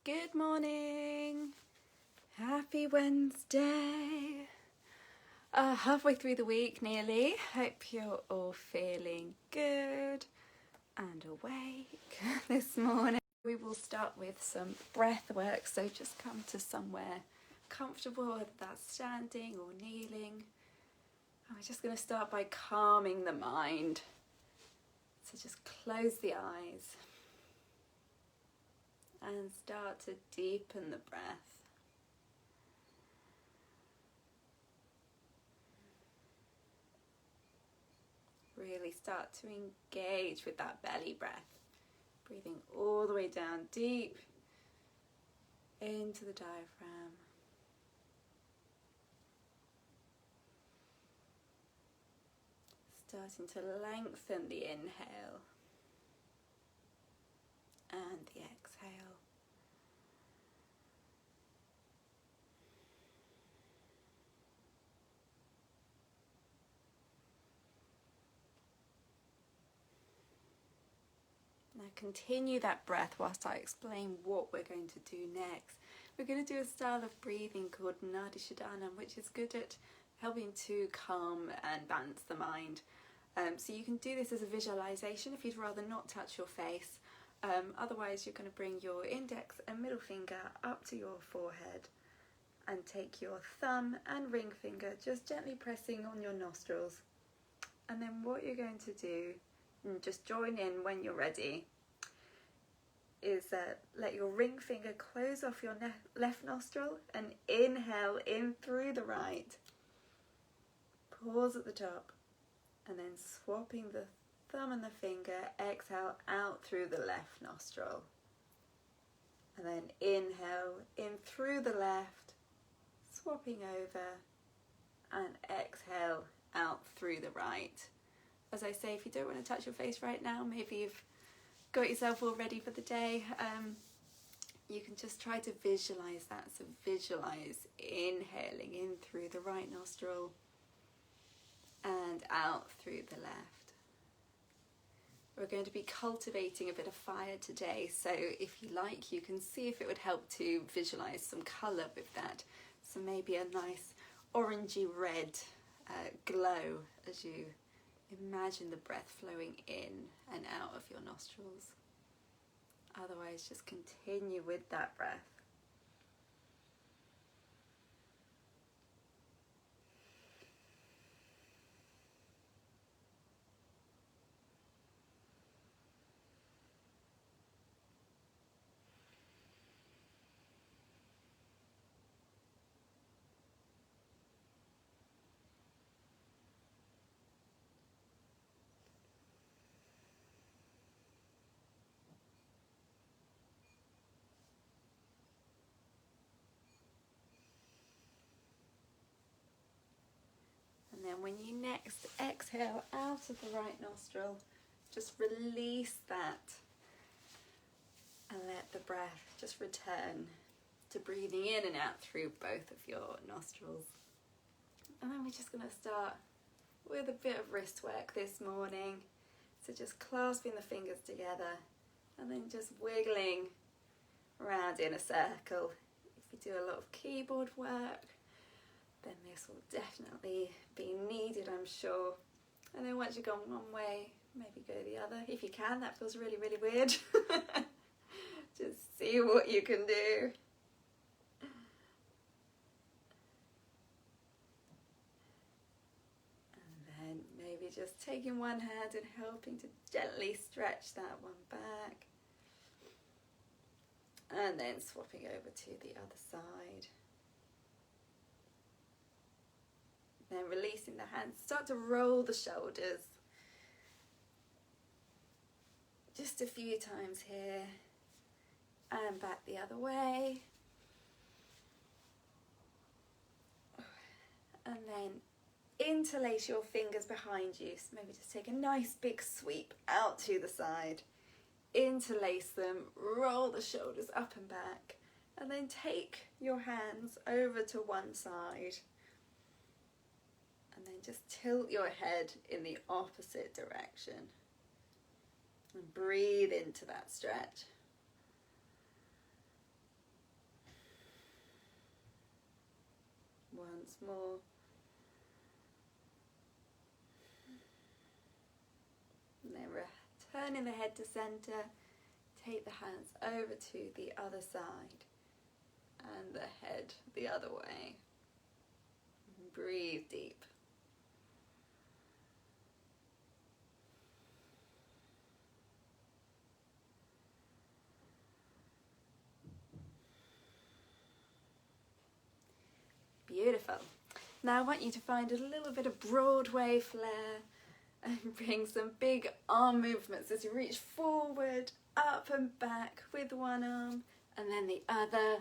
Good morning. Happy Wednesday. Halfway through the week nearly. Hope you're all feeling good and awake this morning. We will start with some breath work, so just come to somewhere comfortable, whether that's standing or kneeling. And we're just going to start by calming the mind. So just close the eyes and start to deepen the breath. Really start to engage with that belly breath. Breathing all the way down deep into the diaphragm. Starting to lengthen the inhale and the exhale. Now continue that breath whilst I explain what we're going to do next. We're going to do a style of breathing called Nadi, which is good at helping to calm and balance the mind. So you can do this as a visualization if you'd rather not touch your face. Otherwise you're going to bring your index and middle finger up to your forehead and take your thumb and ring finger just gently pressing on your nostrils. And then what you're going to do, and just join in when you're ready, is let your ring finger close off your left nostril and inhale in through the right. Pause at the top and then swapping the thumb and the finger, exhale out through the left nostril. And then inhale in through the left, swapping over, and exhale out through the right. As I say, if you don't want to touch your face right now, maybe you've got yourself all ready for the day, you can just try to visualize that. So visualize inhaling in through the right nostril and out through the left. We're going to be cultivating a bit of fire today, so if you like, you can see if it would help to visualize some color with that. So maybe a nice orangey red glow as you imagine the breath flowing in and out of your nostrils. Otherwise, just continue with that breath. And then when you next exhale out of the right nostril, just release that and let the breath just return to breathing in and out through both of your nostrils. And then we're just going to start with a bit of wrist work this morning. So just clasping the fingers together and then just wiggling around in a circle. If you do a lot of keyboard work, then this will definitely be needed, I'm sure. And then once you've gone one way, maybe go the other. If you can, that feels really, really weird. Just see what you can do. And then maybe just taking one hand and helping to gently stretch that one back. And then swapping over to the other side. Then releasing the hands, start to roll the shoulders. Just a few times here. And back the other way. And then interlace your fingers behind you. So maybe just take a nice big sweep out to the side. Interlace them, roll the shoulders up and back. And then take your hands over to one side. And then just tilt your head in the opposite direction. And breathe into that stretch. once more. And then returning the head to center, take the hands over to the other side and the head the other way. Breathe deep. Beautiful. Now I want you to find a little bit of Broadway flair and bring some big arm movements as you reach forward, up and back with one arm and then the other,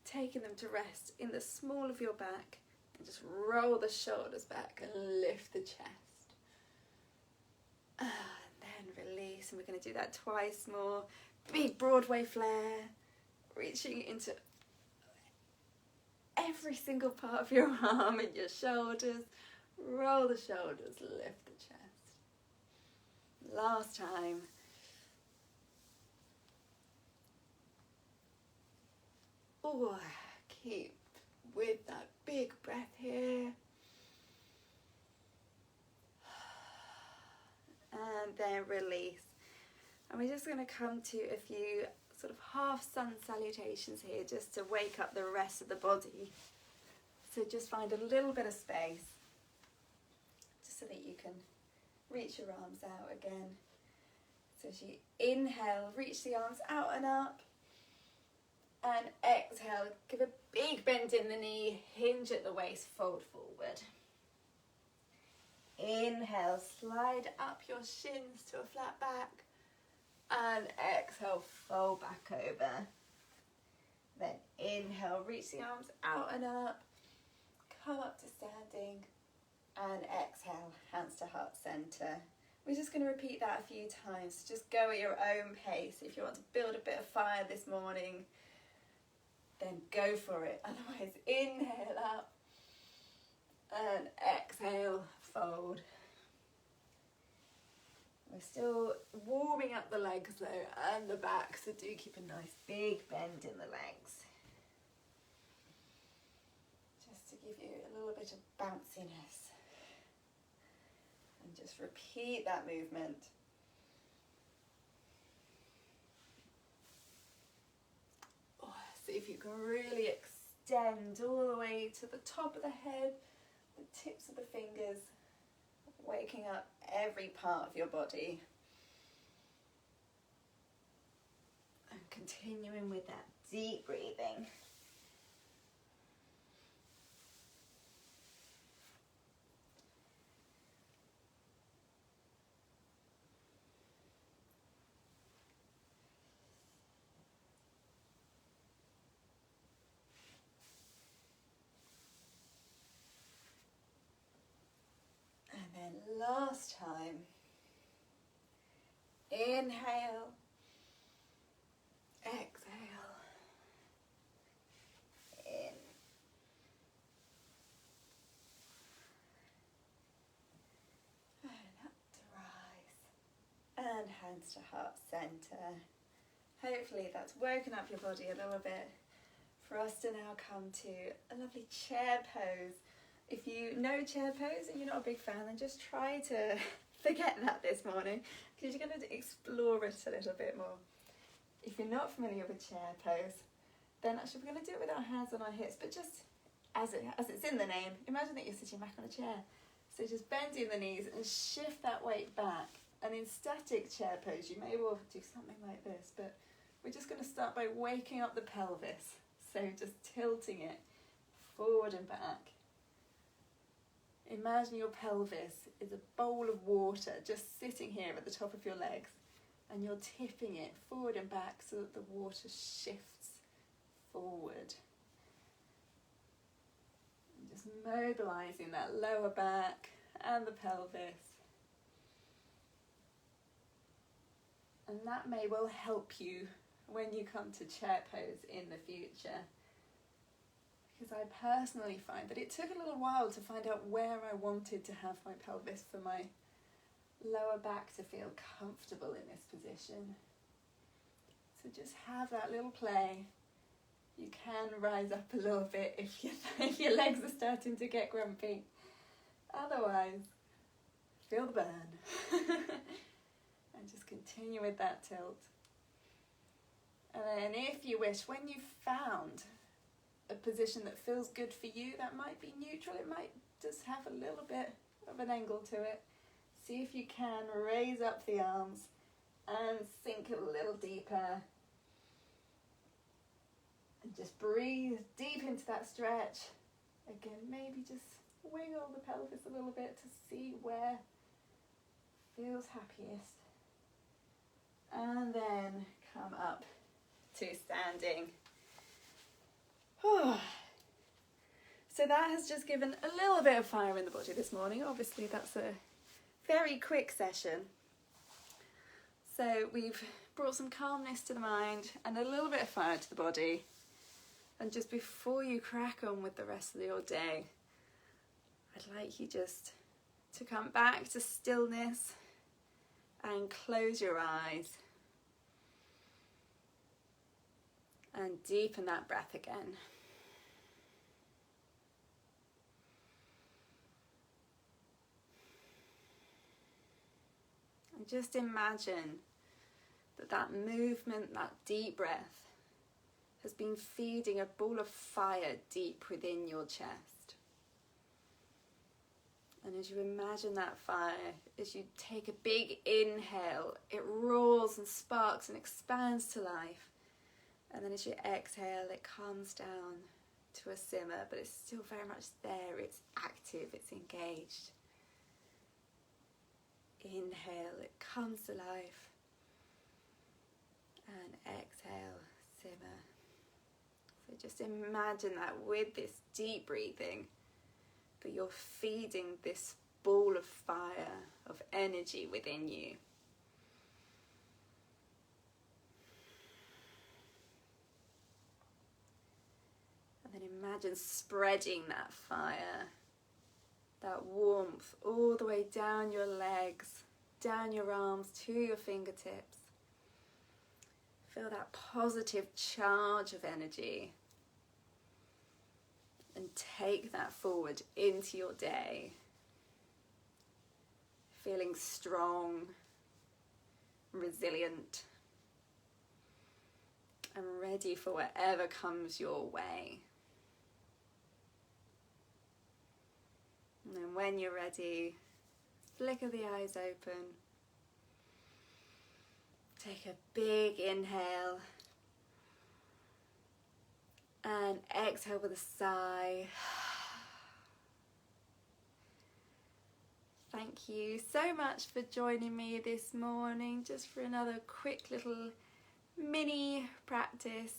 taking them to rest in the small of your back, and just roll the shoulders back and lift the chest. And then release, and we're going to do that twice more. Big Broadway flair, reaching into every single part of your arm and your shoulders. Roll the shoulders, lift the chest. Last time. Oh, keep with that big breath here. And then release. And we're just going to come to a few sort of half sun salutations here just to wake up the rest of the body. So just find a little bit of space just so that you can reach your arms out again. So as you inhale, reach the arms out and up. And exhale, give a big bend in the knee, hinge at the waist, fold forward. Inhale, slide up your shins to a flat back. And exhale, fold back over. Then inhale, reach the arms out and up. Come up to standing. And exhale, hands to heart center. We're just going to repeat that a few times. Just go at your own pace. If you want to build a bit of fire this morning, then go for it. Otherwise, inhale up and exhale, fold. We're still warming up the legs though and the back, so do keep a nice big bend in the legs. Just to give you a little bit of bounciness. And just repeat that movement. See if you can really extend all the way to the top of the head, the tips of the fingers, waking up every part of your body. And continuing with that deep breathing. And then last time, inhale, exhale, in, and up to rise, and hands to heart center. Hopefully that's woken up your body a little bit for us to now come to a lovely chair pose. If you know chair pose and you're not a big fan, then just try to forget that this morning, because you're going to explore it a little bit more. If you're not familiar with chair pose, then actually we're going to do it with our hands on our hips, but just as it's in the name, imagine that you're sitting back on a chair. So just bending the knees and shift that weight back. And in static chair pose, you may well do something like this, but we're just going to start by waking up the pelvis. So just tilting it forward and back. Imagine your pelvis is a bowl of water just sitting here at the top of your legs, and you're tipping it forward and back so that the water shifts forward. And just mobilising that lower back and the pelvis. And that may well help you when you come to chair pose in the future. Because I personally find that it took a little while to find out where I wanted to have my pelvis for my lower back to feel comfortable in this position. So just have that little play You can rise up a little bit if your legs are starting to get grumpy. Otherwise, feel the burn. And just continue with that tilt. And then if you wish, when you've found a position that feels good for you, that might be neutral, it might just have a little bit of an angle to it. See if you can raise up the arms and sink a little deeper. And just breathe deep into that stretch. Again, maybe just wiggle the pelvis a little bit to see where feels happiest. And then come up to standing. So that has just given a little bit of fire in the body this morning. Obviously that's a very quick session. So we've brought some calmness to the mind and a little bit of fire to the body. And just before you crack on with the rest of your day, I'd like you just to come back to stillness and close your eyes and deepen that breath again. And just imagine that movement, that deep breath, has been feeding a ball of fire deep within your chest. And as you imagine that fire, as you take a big inhale, it roars and sparks and expands to life. And then as you exhale, it calms down to a simmer, but it's still very much there. It's active, it's engaged. Inhale, it comes to life. And exhale, simmer. So just imagine that with this deep breathing, that you're feeding this ball of fire, of energy within you. And then imagine spreading that fire, that warmth all the way down your legs, down your arms to your fingertips. Feel that positive charge of energy. And take that forward into your day. Feeling strong, resilient, and ready for whatever comes your way. And then when you're ready, flicker the eyes open. Take a big inhale. And exhale with a sigh. Thank you so much for joining me this morning, just for another quick little mini practice.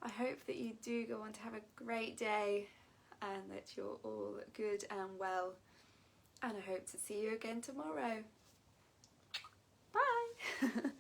I hope that you do go on to have a great day and that you're all good and well. And I hope to see you again tomorrow. Bye!